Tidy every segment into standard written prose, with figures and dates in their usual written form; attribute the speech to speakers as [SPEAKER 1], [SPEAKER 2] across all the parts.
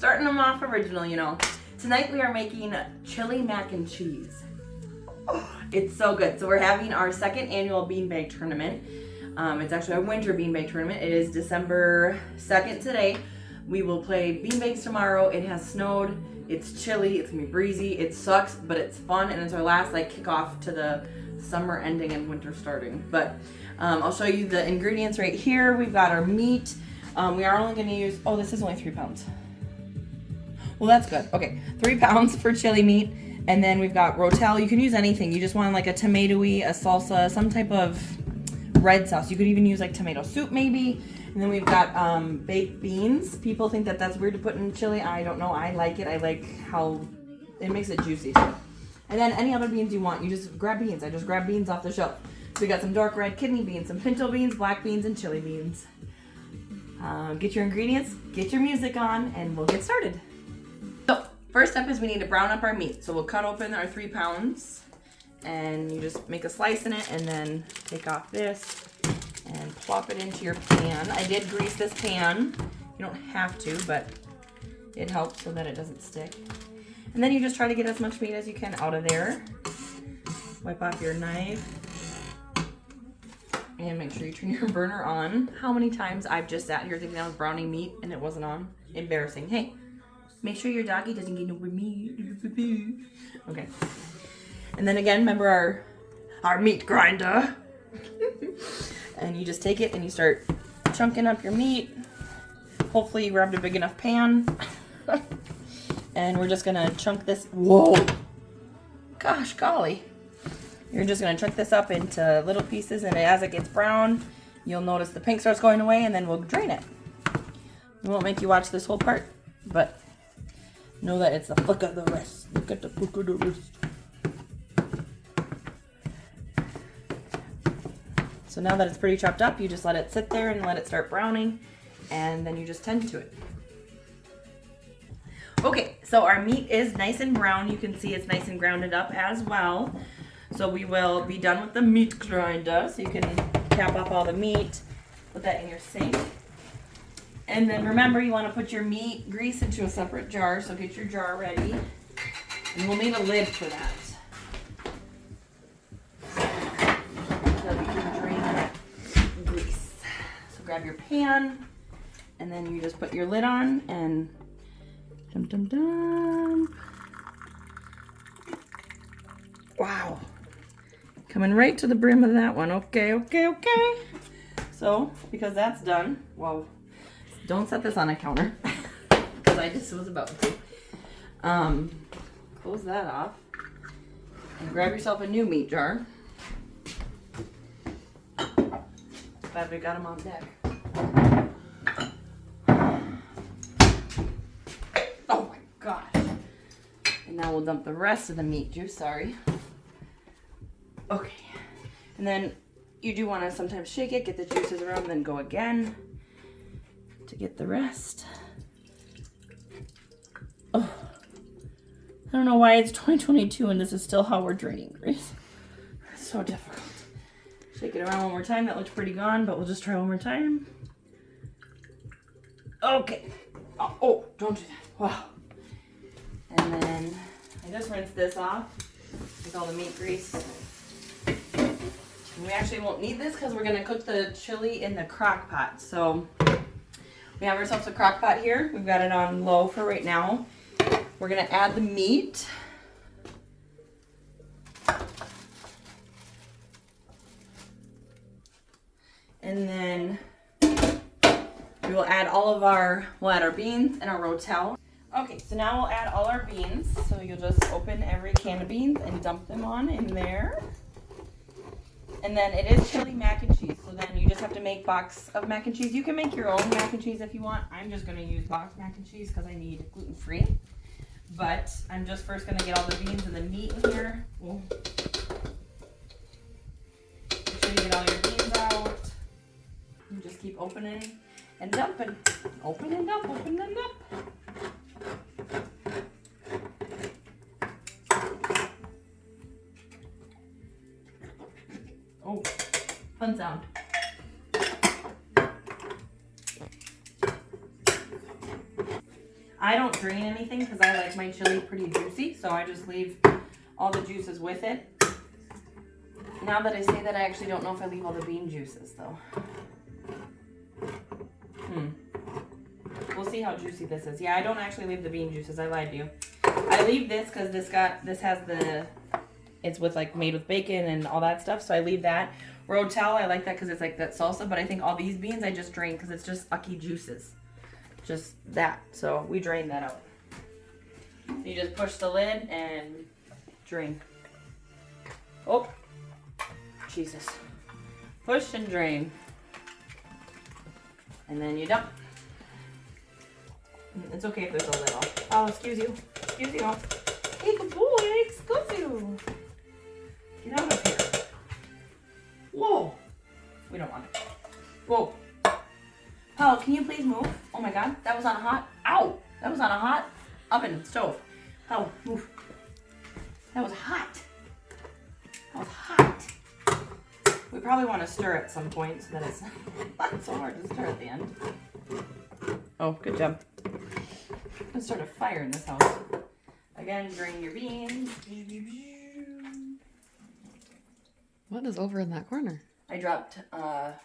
[SPEAKER 1] Starting them off original, you know. Tonight we are making chili mac and cheese. Oh, it's so good. So we're having our second annual beanbag tournament. It's actually our winter beanbag tournament. It is December 2nd today. We will play beanbags tomorrow. It has snowed. It's chilly. It's gonna be breezy. It sucks, but it's fun, and it's our last like kickoff to the summer ending and winter starting. But I'll show you the ingredients right here. We've got our meat. We are only gonna use, oh, this is only 3 pounds. Well, that's good. Okay, 3 pounds for chili meat. And then we've got Rotel. You can use anything. You just want like a tomatoey, a salsa, some type of red sauce. You could even use like tomato soup maybe. And then we've got baked beans. People think that that's weird to put in chili. I don't know. I like it. I like how it makes it juicy. And then any other beans you want, you just grab beans. I just grab beans off the shelf. So we got some dark red kidney beans, some pinto beans, black beans, and chili beans. Get your ingredients, get your music on, and we'll get started. So first step is we need to brown up our meat. So we'll cut open our 3 pounds, and you just make a slice in it, and then take off this and plop it into your pan. I did grease this pan. You don't have to, but it helps so that it doesn't stick. And then you just try to get as much meat as you can out of there. Wipe off your knife. And make sure you turn your burner on. How many times I've just sat here thinking I was browning meat and it wasn't on? Embarrassing. Hey, make sure your doggy doesn't get no meat. Okay. And then again, remember our meat grinder. And you just take it and you start chunking up your meat. Hopefully you grabbed a big enough pan. And we're just gonna chunk this. Whoa! Gosh golly. You're just gonna chunk this up into little pieces, and as it gets brown, you'll notice the pink starts going away, and then we'll drain it. We won't make you watch this whole part, but know that it's the flick of the wrist. Look at the flick of the wrist. So now that it's pretty chopped up, you just let it sit there and let it start browning, and then you just tend to it. Okay, so our meat is nice and brown. You can see it's nice and grounded up as well. So we will be done with the meat grinder. So you can cap off all the meat, put that in your sink. And then remember, you want to put your meat grease into a separate jar. So get your jar ready. And we'll need a lid for that. So we can drain that grease. So grab your pan, and then you just put your lid on and dum dum dum. Wow. Coming right to the brim of that one. Okay, okay, okay. So, because that's done, well, don't set this on a counter. Because I just was about to. Close that off. And grab yourself a new meat jar. Glad we got them on deck. Oh my gosh. And now we'll dump the rest of the meat juice, sorry. Okay, and then you do want to sometimes shake it, get the juices around, then go again to get the rest. Oh, I don't know why it's 2022 and this is still how we're draining grease. It's so difficult. Shake it around one more time. That looks pretty gone, but we'll just try one more time. Okay. Oh, don't do that. Wow. And then I just rinsed this off with all the meat grease. We actually won't need this because we're going to cook the chili in the crock pot. So we have ourselves a crock pot here. We've got it on low for right now. We're going to add the meat. And then we will add we'll add our beans and our Rotel. Okay, so now we'll add all our beans. So you'll just open every can of beans and dump them on in there. And then it is chili mac and cheese, so then you just have to make box of mac and cheese. You can make your own mac and cheese if you want. I'm just going to use box mac and cheese because I need gluten-free. But I'm just first going to get all the beans and the meat in here. Make sure you get all your beans out. You just keep opening and dumping. Open and dump, open and dump. Oh, fun sound. I don't drain anything because I like my chili pretty juicy, so I just leave all the juices with it. Now that I say that, I actually don't know if I leave all the bean juices though. We'll see how juicy this is. Yeah, I don't actually leave the bean juices. I lied to you. I leave this because this has the, it's with like made with bacon and all that stuff. So I leave that. Rotel, I like that because it's like that salsa. But I think all these beans I just drain because it's just ucky juices. Just that. So we drain that out. So you just push the lid and drain. Oh, Jesus. Push and drain. And then you dump. It's okay if there's a little. Oh, excuse you. Excuse you. Hey, good boy. Excuse you. Get out of here. Whoa. We don't want it. Whoa. Paul, can you please move? Oh my God. That was on a hot. Ow. That was on a hot oven stove. Paul, move. That was hot. That was hot. We probably want to stir at some point so that it's not so hard to stir at the end. Oh, good job. Let's start a fire in this house. Again, drain your beans.
[SPEAKER 2] What is over in that corner?
[SPEAKER 1] I dropped the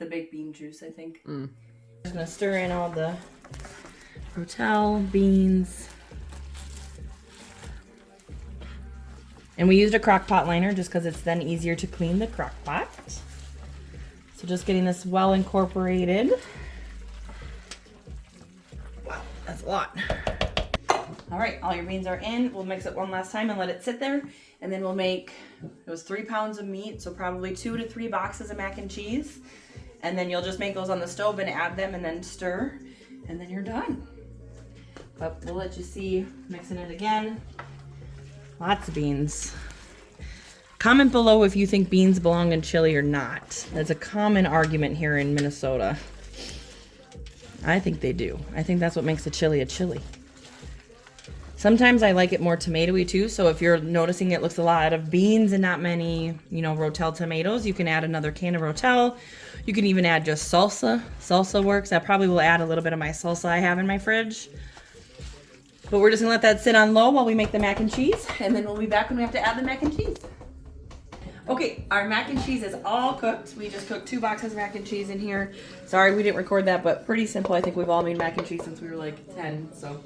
[SPEAKER 1] big bean juice, I think. I'm just going to stir in all the Rotel beans. And we used a crock pot liner just because it's then easier to clean the crock pot. So just getting this well incorporated. Wow, that's a lot. All right, all your beans are in. We'll mix it one last time and let it sit there. And then we'll make, it was 3 pounds of meat, so probably 2 to 3 boxes of mac and cheese. And then you'll just make those on the stove and add them and then stir. And then you're done. But we'll let you see mixing it again. Lots of beans. Comment below if you think beans belong in chili or not. That's a common argument here in Minnesota. I think they do. I think that's what makes a chili a chili. Sometimes I like it more tomatoey too, so if you're noticing it looks a lot of beans and not many, you know, Rotel tomatoes, you can add another can of Rotel. You can even add just salsa. Salsa works. I probably will add a little bit of my salsa I have in my fridge. But we're just gonna let that sit on low while we make the mac and cheese, and then we'll be back when we have to add the mac and cheese. Okay, our mac and cheese is all cooked. We just cooked 2 boxes of mac and cheese in here. Sorry we didn't record that, but pretty simple. I think we've all made mac and cheese since we were like 10, so.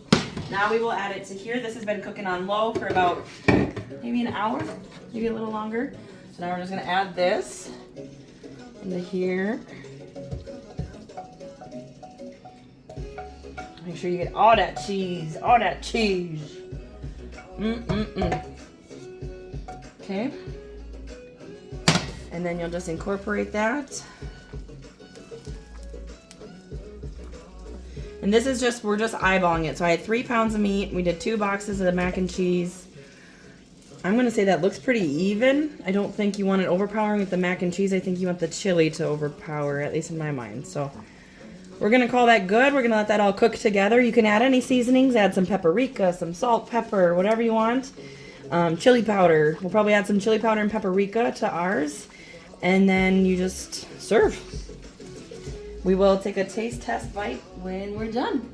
[SPEAKER 1] Now we will add it to here. This has been cooking on low for about maybe an hour, maybe a little longer. So now we're just gonna add this into here. Make sure you get all that cheese, all that cheese. Okay. And then you'll just incorporate that. And this is just, we're just eyeballing it. So I had 3 pounds of meat. We did 2 boxes of the mac and cheese. I'm gonna say that looks pretty even. I don't think you want it overpowering with the mac and cheese. I think you want the chili to overpower, at least in my mind. So we're gonna call that good. We're gonna let that all cook together. You can add any seasonings, add some paprika, some salt, pepper, whatever you want. Chili powder. We'll probably add some chili powder and paprika to ours. And then you just serve. We will take a taste test bite when we're done.